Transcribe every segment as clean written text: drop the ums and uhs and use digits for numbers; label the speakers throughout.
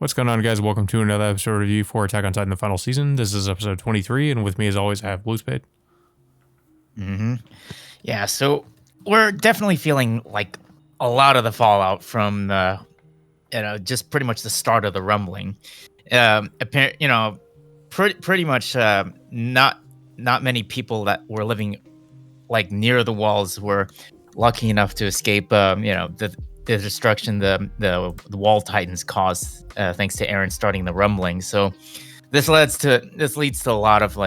Speaker 1: What's going on, guys? Welcome to another episode review for Attack on Titan: The Final Season. This is episode 23, and with me, as always, I have Bluespade.
Speaker 2: Yeah, so we're definitely feeling like a lot of the fallout from the, just pretty much the start of the rumbling. Pretty much not many people that were living like near the walls were lucky enough to escape. The destruction the wall titans caused thanks to Eren starting the rumbling. So this leads to a lot of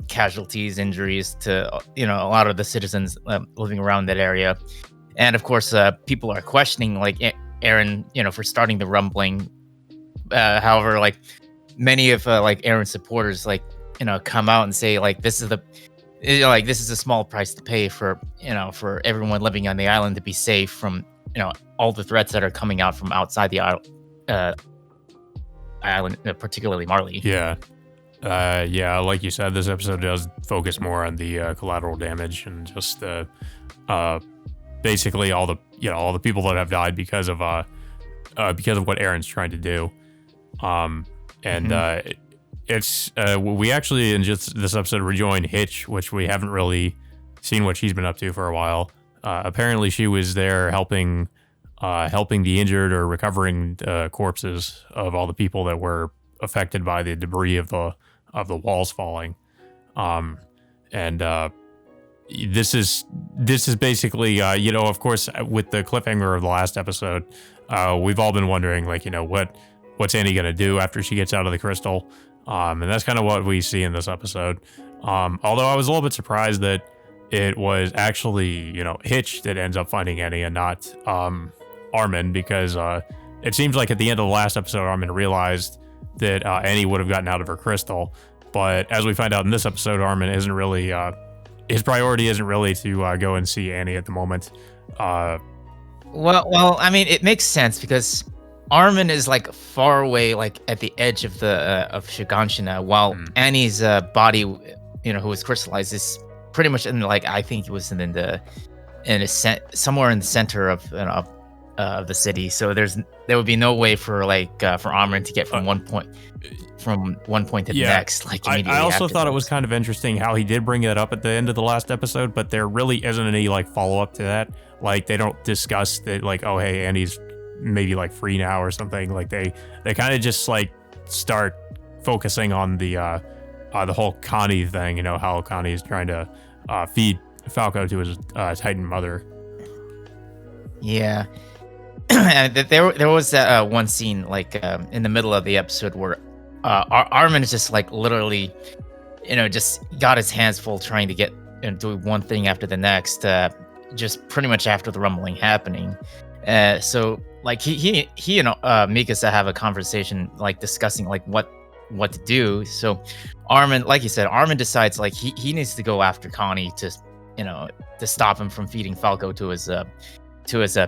Speaker 2: casualties, injuries to a lot of the citizens living around that area, and of course people are questioning Eren for starting the rumbling. However, many of Eren's supporters come out and say this is a small price to pay for everyone living on the island to be safe from all the threats that are coming out from outside the island, particularly Marley.
Speaker 1: Yeah, like you said, this episode does focus more on the collateral damage and just basically all the people that have died because of what Eren's trying to do. We actually in just this episode rejoined Hitch, which we haven't really seen what she's been up to for a while. Apparently, she was there helping the injured or recovering corpses of all the people that were affected by the debris of the walls falling. This is basically of course, with the cliffhanger of the last episode, we've all been wondering what's Annie gonna do after she gets out of the crystal. And that's kind of what we see in this episode. Although I was a little bit surprised that it was actually, Hitch that ends up finding Annie and not Armin, because it seems like at the end of the last episode, Armin realized that Annie would have gotten out of her crystal. But as we find out in this episode, Armin isn't really, his priority isn't really to go and see Annie at the moment.
Speaker 2: Well, I mean, it makes sense because Armin is far away, at the edge of the of Shiganshina, while Annie's body, who was crystallized, is pretty much in I think it was somewhere in the center of the city. So there would be no way for Armin to get from one point to the next. Immediately.
Speaker 1: I also thought it was kind of interesting how he did bring that up at the end of the last episode, but there really isn't any follow up to that. They don't discuss that oh hey, Annie's maybe free now or something. They kind of just start focusing on the whole Connie thing, how Connie is trying to feed Falco to his Titan mother.
Speaker 2: Yeah. there was that one scene in the middle of the episode where Armin is just literally just got his hands full trying to get doing one thing after the next, just pretty much after the rumbling happening. So he and Mikasa have a conversation discussing what to do. So Armin, like you said, Armin decides he needs to go after Connie to stop him from feeding Falco to his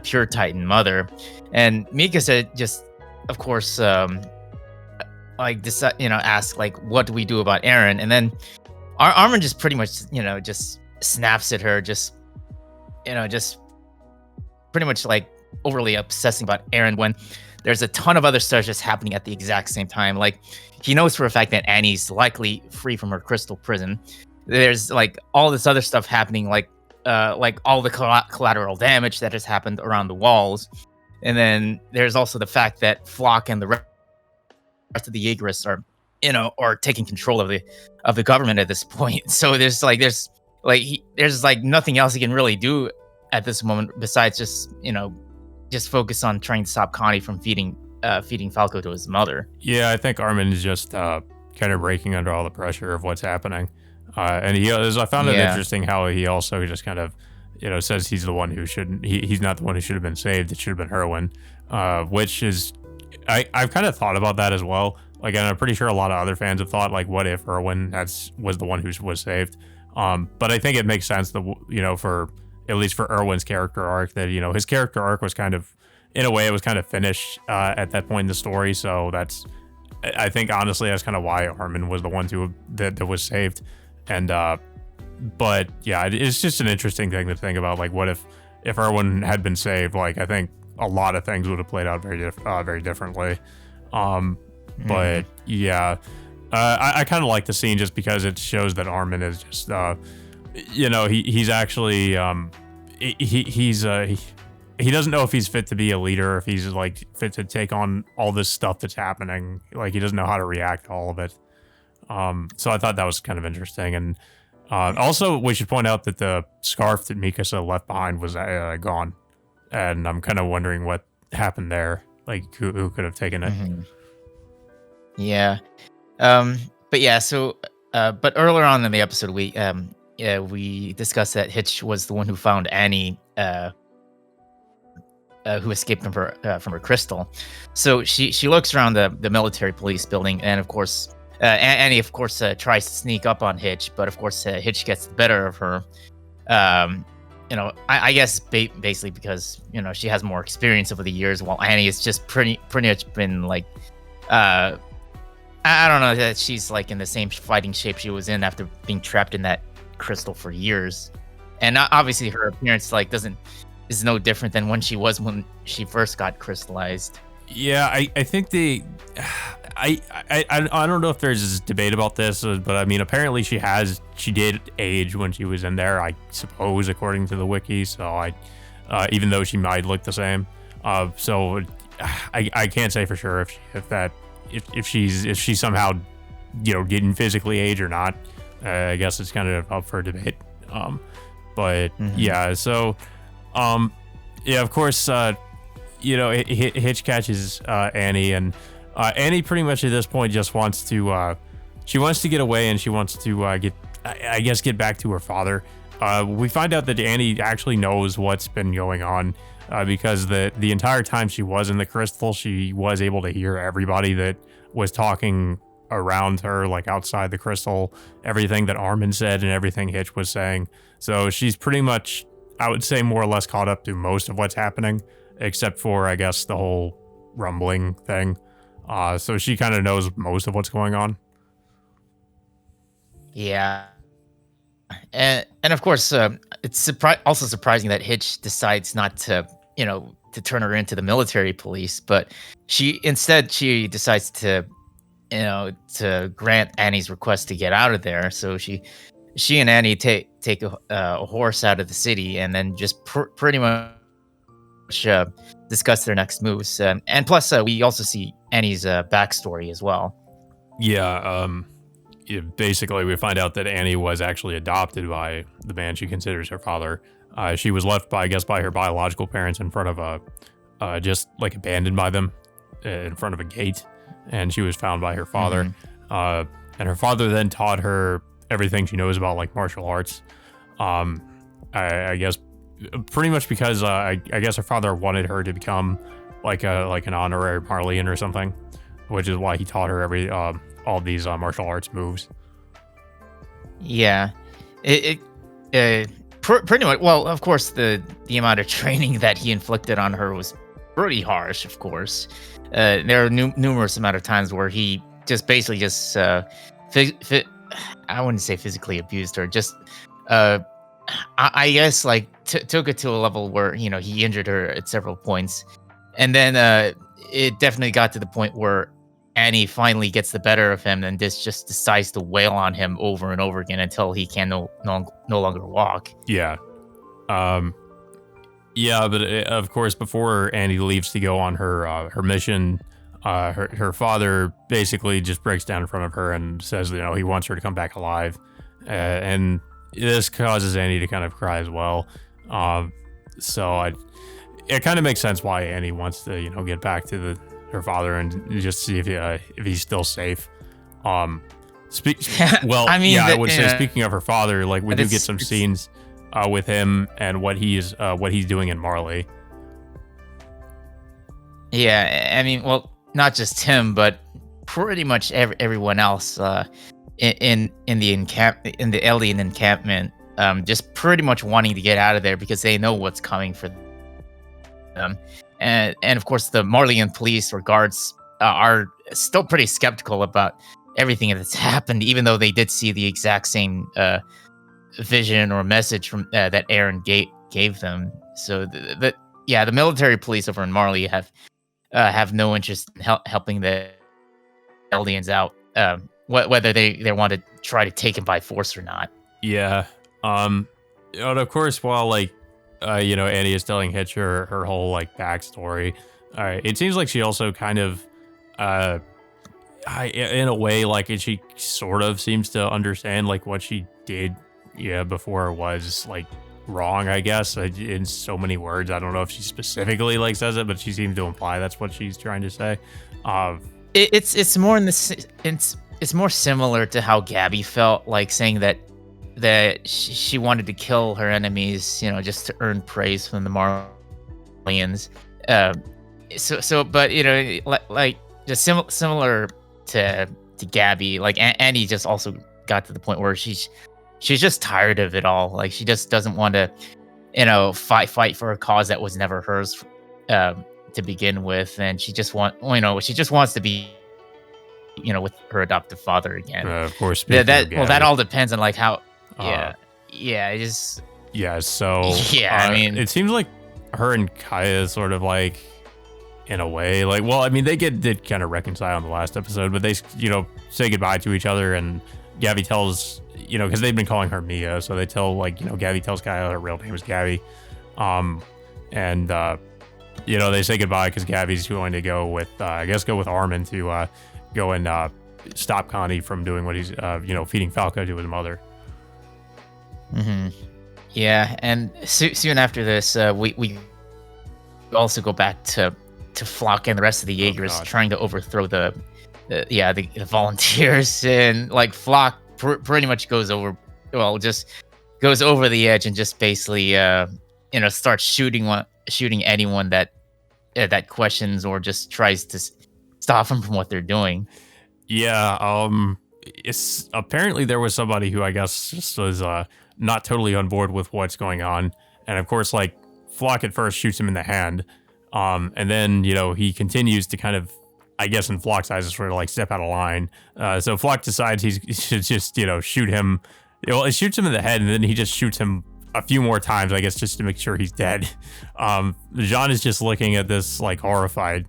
Speaker 2: pure Titan mother. And Mikasa just, of course, ask what do we do about Eren? And then Armin just pretty much just snaps at her, just pretty much overly obsessing about Eren when there's a ton of other stuff just happening at the exact same time. He knows for a fact that Annie's likely free from her crystal prison. There's all this other stuff happening, all the collateral damage that has happened around the walls. And then there's also the fact that Floch and the rest of the Jaegerists are taking control of the government at this point. So there's nothing else he can really do at this moment besides just focus on trying to stop Connie from feeding Falco to his mother.
Speaker 1: Yeah, I think Armin is just kind of breaking under all the pressure of what's happening. And I found it interesting how he also just kind of, says he's the one who shouldn't, he's not the one who should have been saved. It should have been Erwin, which is, I've kind of thought about that as well. And I'm pretty sure a lot of other fans have thought, what if Erwin was the one who was saved? But I think it makes sense that, for at least for Erwin's character arc, that his character arc was kind of, in a way, it was kind of finished at that point in the story. So I think honestly that's kind of why Armin was the one that was saved. And but yeah, it's just an interesting thing to think about. What if Erwin had been saved? I think a lot of things would have played out very differently. But yeah, I kind of like the scene just because it shows that Armin is just, he's actually, he doesn't know if he's fit to be a leader, if he's like fit to take on all this stuff that's happening. Like he doesn't know how to react to all of it. So I thought that was kind of interesting. And also, we should point out that the scarf that Mikasa left behind was gone, and I'm kind of wondering what happened there. Like who could have taken it?
Speaker 2: Yeah. But yeah, so but earlier on in the episode we discussed that Hitch was the one who found Annie who escaped from her crystal. So she looks around the military police building, and of course Annie of course tries to sneak up on Hitch, but of course Hitch gets the better of her. I guess basically because she has more experience over the years, while Annie has just pretty much been like I don't know, that she's like in the same fighting shape she was in after being trapped in that crystal for years. And obviously her appearance is no different than when she first got crystallized.
Speaker 1: Yeah, I think I don't know if there's this debate about this, but I mean, apparently she did age when she was in there, I suppose, according to the wiki. So even though she might look the same, so I can't say for sure if she's somehow didn't physically age or not. I guess it's kind of up for debate. But yeah, so yeah, of course, Hitch catches Annie, and Annie pretty much at this point just wants to get away, and she wants to get back to her father. We find out that Annie actually knows what's been going on, because the entire time she was in the crystal, she was able to hear everybody that was talking around her, like outside the crystal, everything that Armin said and everything Hitch was saying. So she's pretty much, I would say, more or less caught up to most of what's happening, except for, I guess, the whole rumbling thing. So she kind of knows most of what's going on.
Speaker 2: Yeah. And of course, it's also surprising that Hitch decides not to, to turn her into the military police, but she decides to, to grant Annie's request to get out of there. So she and Annie take a horse out of the city, and then just pretty much discuss their next moves. And plus, we also see Annie's backstory as well.
Speaker 1: Yeah. Basically, we find out that Annie was actually adopted by the man she considers her father. She was left by her biological parents in front of just like abandoned by them in front of a gate, and she was found by her father. And her father then taught her everything she knows about like martial arts. I guess pretty much because I guess her father wanted her to become like an honorary Marleyan or something, which is why he taught her all these martial arts moves.
Speaker 2: Yeah, pretty much. Well, of course, the amount of training that he inflicted on her was pretty harsh. Of course, there are numerous amount of times where he just basically I wouldn't say physically abused her, just I guess like took it to a level where he injured her at several points, and then it definitely got to the point where Annie finally gets the better of him and just decides to wail on him over and over again until he can no longer walk.
Speaker 1: Yeah. Yeah, but of course, before Annie leaves to go on her mission, her father basically just breaks down in front of her and says, he wants her to come back alive. And this causes Annie to kind of cry as well. So it kind of makes sense why Annie wants to, get back to her father and just see if he's still safe. Well, I mean, I would say, speaking of her father, like we do get some scenes with him and what he's doing in Marley.
Speaker 2: Yeah, I mean, well, not just him, but pretty much everyone else in the alien encampment, just pretty much wanting to get out of there because they know what's coming for them. And of course, the Marleyan police or guards are still pretty skeptical about everything that's happened, even though they did see the exact same vision or message from that Eren gave them. So yeah, the military police over in Marley have no interest in helping the Eldians out, whether they want to try to take him by force or not.
Speaker 1: Yeah. And of course, while like, Annie is telling Hitch her whole like backstory, it seems like she also kind of, in a way, like she sort of seems to understand like what she did, before was like wrong. I guess in so many words. I don't know if she specifically like says it, but she seems to imply that's what she's trying to say.
Speaker 2: It's more in the it's more similar to how Gabby felt, like saying that she wanted to kill her enemies, just to earn praise from the Marlians. But like just similar to Gabby, like Annie just also got to the point where she's just tired of it all. Like she just doesn't want to, fight for a cause that was never hers to begin with, and she just wants to be, with her adoptive father again.
Speaker 1: Of course,
Speaker 2: that all depends on like how. It just.
Speaker 1: Yeah. So.
Speaker 2: Yeah, I mean,
Speaker 1: it seems like her and Kaya sort of like, in a way, like, well, I mean, they did kind of reconcile in the last episode, but they, say goodbye to each other, and Gabby tells, because they've been calling her Mia, so they tell, like, Gabby tells Kaya her real name is Gabby, and they say goodbye because Gabby's going to go with Armin to go and stop Connie from doing what he's, feeding Falco to his mother.
Speaker 2: Mm-hmm. Yeah, and soon after this, we also go back to Flock and the rest of the Jaegers trying to overthrow the volunteers, and like Flock pretty much goes over the edge and just basically starts shooting anyone that questions or just tries to stop them from what they're doing.
Speaker 1: Yeah, it's apparently there was somebody who I guess just was not totally on board with what's going on, and of course, like Flock at first shoots him in the hand. And then, he continues to kind of, I guess in Flock's eyes, sort of like step out of line. So Flock decides he should just, shoot him. Well, it shoots him in the head, and then he just shoots him a few more times, I guess, just to make sure he's dead. Jean is just looking at this, like, horrified.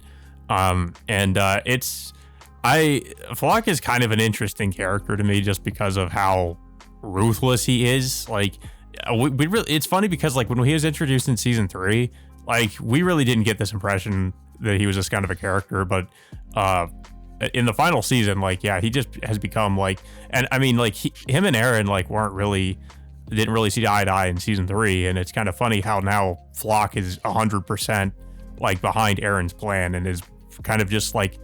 Speaker 1: Flock is kind of an interesting character to me just because of how ruthless he is. Like, we really, it's funny because, like, when he was introduced in season 3, like, we really didn't get this impression that he was this kind of a character, but in the final season, like, yeah, he just has become, like, and I mean, like, him and Eren, like, didn't really see eye to eye in season 3, and it's kind of funny how now Flock is 100%, like, behind Eren's plan, and is kind of just, like,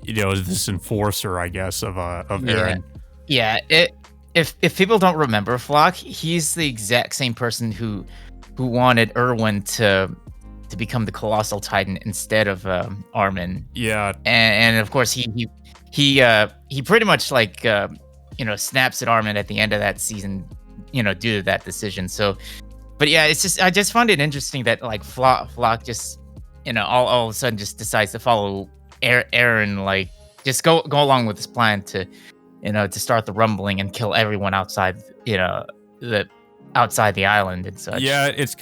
Speaker 1: this enforcer, I guess, of Eren.
Speaker 2: Yeah, if people don't remember Flock, he's the exact same person who wanted Erwin to become the Colossal Titan instead of Armin.
Speaker 1: Yeah,
Speaker 2: and of course he pretty much like snaps at Armin at the end of that season, due to that decision. So, but yeah, I just find it interesting that like Flock just all of a sudden just decides to follow Eren, like just go along with his plan to start the rumbling and kill everyone outside outside the island and such.
Speaker 1: Yeah, it's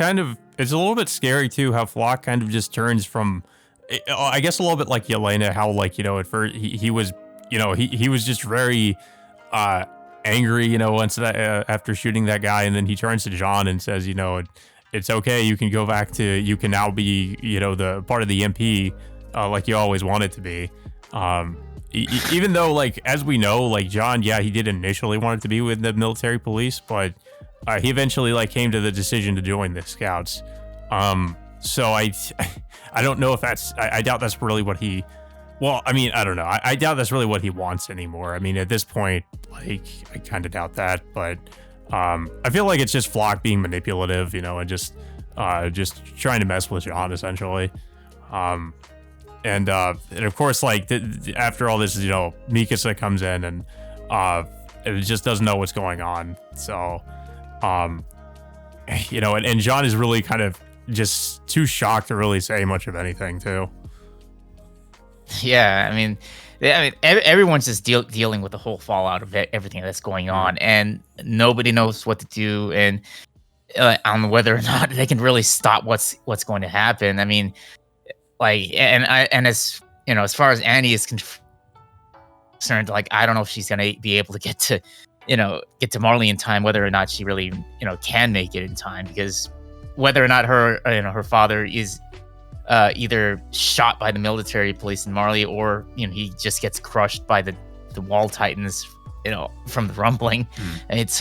Speaker 1: a little bit scary too how Flock kind of just turns from, I guess, a little bit like Yelena, how like at first he was he was just very angry once that after shooting that guy, and then he turns to Jean and says it's okay, you can go back to, you can now be the part of the MP like you always wanted to be, even though, like, as we know, like Jean, yeah, he did initially want to be with the military police, but he eventually like came to the decision to join the Scouts. So I don't know if I doubt that's really what he, well, I mean, I don't know. I doubt that's really what he wants anymore. I mean, at this point, like, I kind of doubt that, but I feel like it's just Flock being manipulative, and just trying to mess with Jean, essentially. And of course, like, after all this, Mikasa comes in and it just doesn't know what's going on. So, and Jean is really kind of just too shocked to really say much of anything, too.
Speaker 2: Yeah, I mean, everyone's just dealing with the whole fallout of everything that's going on, and nobody knows what to do. And on whether or not they can really stop what's going to happen. I mean, like, and as you know, as far as Annie is concerned, like, I don't know if she's gonna be able to get to Marley in time, whether or not she really can make it in time, because whether or not her father is either shot by the military police in Marley, or he just gets crushed by the wall titans, from the rumbling. It's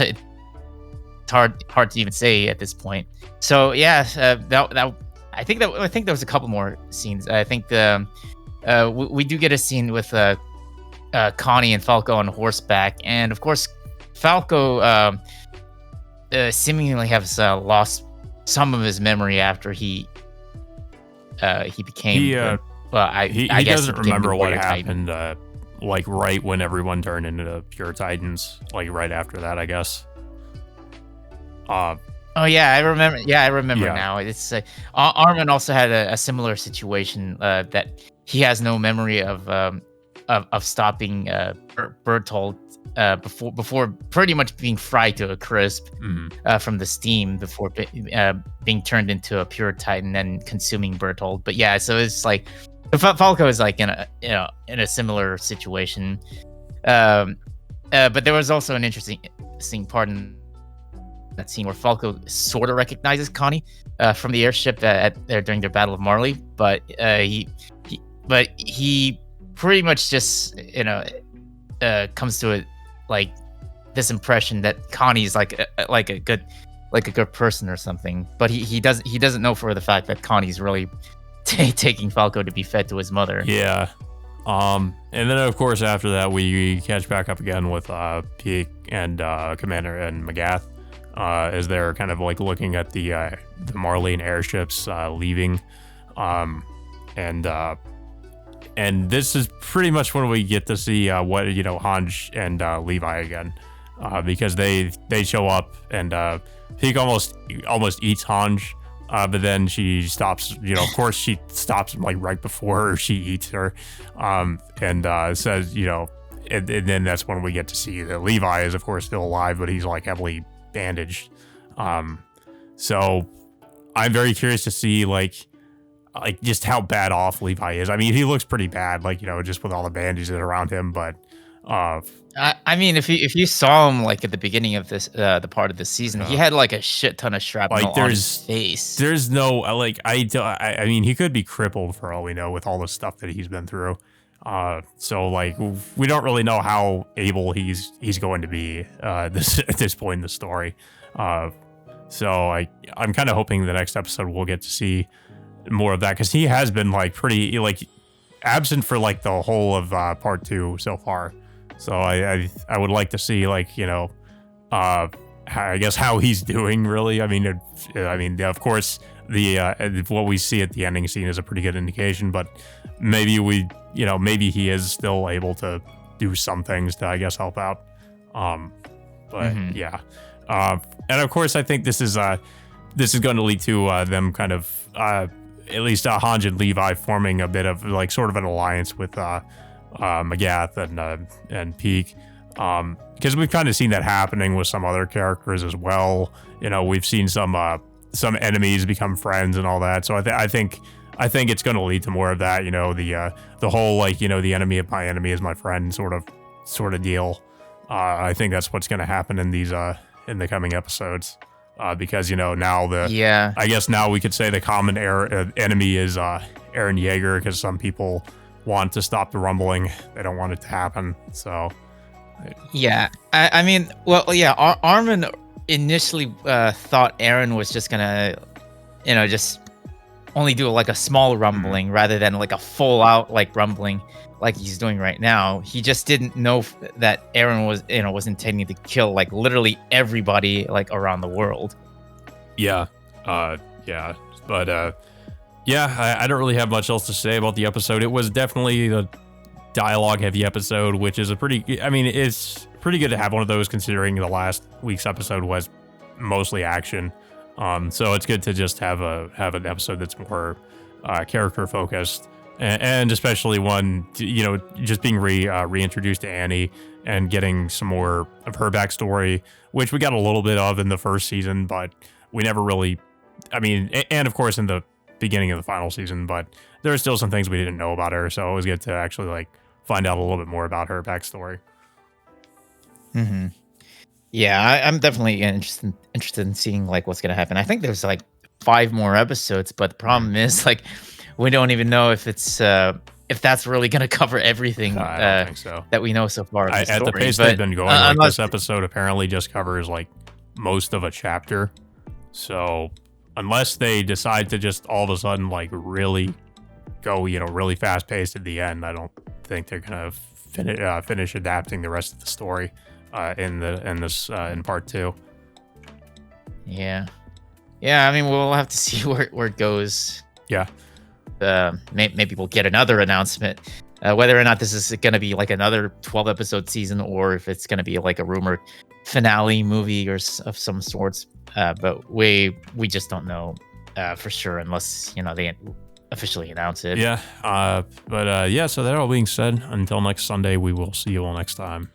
Speaker 2: hard to even say at this point. So yeah, I think there was a couple more scenes. I think we do get a scene with Connie and Falco on horseback, and of course Falco seemingly has lost some of his memory after he became.
Speaker 1: He doesn't remember what happened. Like right when everyone turned into the pure titans, like right after that, I guess.
Speaker 2: Oh yeah, I remember. Yeah, I remember now. It's Armin also had a similar situation that he has no memory of stopping Bertolt before pretty much being fried to a crisp from the steam before being turned into a pure titan and consuming Bertolt. But yeah, so it's like Falco is like in a similar situation. But there was also an interesting part in that scene where Falco sort of recognizes Connie from the airship during their Battle of Marley, but he pretty much just comes to it like this impression that Connie's like a good person or something, but he doesn't know for the fact that Connie's really taking Falco to be fed to his mother.
Speaker 1: Yeah. And then of course after that we catch back up again with Pieck and Commander and Magath as they're kind of like looking at the Marlene airships leaving, and this is pretty much when we get to see what Hange and Levi again, because they show up and Pieck almost eats Hange. But then she stops, of course she stops like right before she eats her, and says, and then that's when we get to see that Levi is of course still alive, but he's like heavily bandaged. So I'm very curious to see like just how bad off Levi is. I mean, he looks pretty bad, like, just with all the bandages around him, but
Speaker 2: I mean, if you saw him like at the beginning of this the part of the season, he had like a shit ton of shrapnel on his face.
Speaker 1: There's no I mean, he could be crippled for all we know with all the stuff that he's been through. So like we don't really know how able he's going to be at this point in the story. So I'm kind of hoping the next episode we'll get to see more of that, because he has been like pretty like absent for like the whole of part 2 so far. So I would like to see like I guess how he's doing really. I mean of course the what we see at the ending scene is a pretty good indication, but maybe maybe he is still able to do some things to I guess help out. Yeah. And of course I think this is going to lead to them kind of at least Hange and Levi forming a bit of like sort of an alliance with Magath and Pieck, because we've kind of seen that happening with some other characters as well. We've seen some enemies become friends and all that. So I think it's going to lead to more of that. The whole like the enemy of my enemy is my friend sort of deal. I think that's what's going to happen in these in the coming episodes. Because now I guess now we could say the common enemy is Eren Yeager, because some people want to stop the rumbling. They don't want it to happen. So
Speaker 2: yeah, I mean, well, yeah, Armin initially thought Eren was just gonna just only do like a small rumbling rather than like a full out like rumbling like he's doing right now. He just didn't know that Eren was intending to kill like literally everybody like around the world.
Speaker 1: Yeah. Yeah. But I don't really have much else to say about the episode. It was definitely a dialogue heavy episode, which is it's pretty good to have one of those, considering the last week's episode was mostly action. So it's good to just have an episode that's more character focused, and especially one, just being reintroduced to Annie and getting some more of her backstory, which we got a little bit of in the first season, but we never really, I mean, and of course in the beginning of the final season, but there are still some things we didn't know about her. So it was good to actually like find out a little bit more about her backstory.
Speaker 2: Mm-hmm. Yeah, I'm definitely interested in seeing like what's gonna happen. I think there's like 5 more episodes, but the problem is like we don't even know if that's really gonna cover everything
Speaker 1: I don't think so.
Speaker 2: that we know so far.
Speaker 1: At the pace they've been going, like this episode apparently just covers like most of a chapter. So unless they decide to just all of a sudden like really go, really fast paced at the end, I don't think they're gonna finish adapting the rest of the story in part 2.
Speaker 2: Yeah. I mean, we'll have to see where it goes.
Speaker 1: Yeah.
Speaker 2: Maybe we'll get another announcement, whether or not this is going to be like another 12 episode season, or if it's going to be like a rumored finale movie or of some sorts. But we just don't know for sure unless they officially announce it.
Speaker 1: Yeah. So that all being said, until next Sunday, we will see you all next time.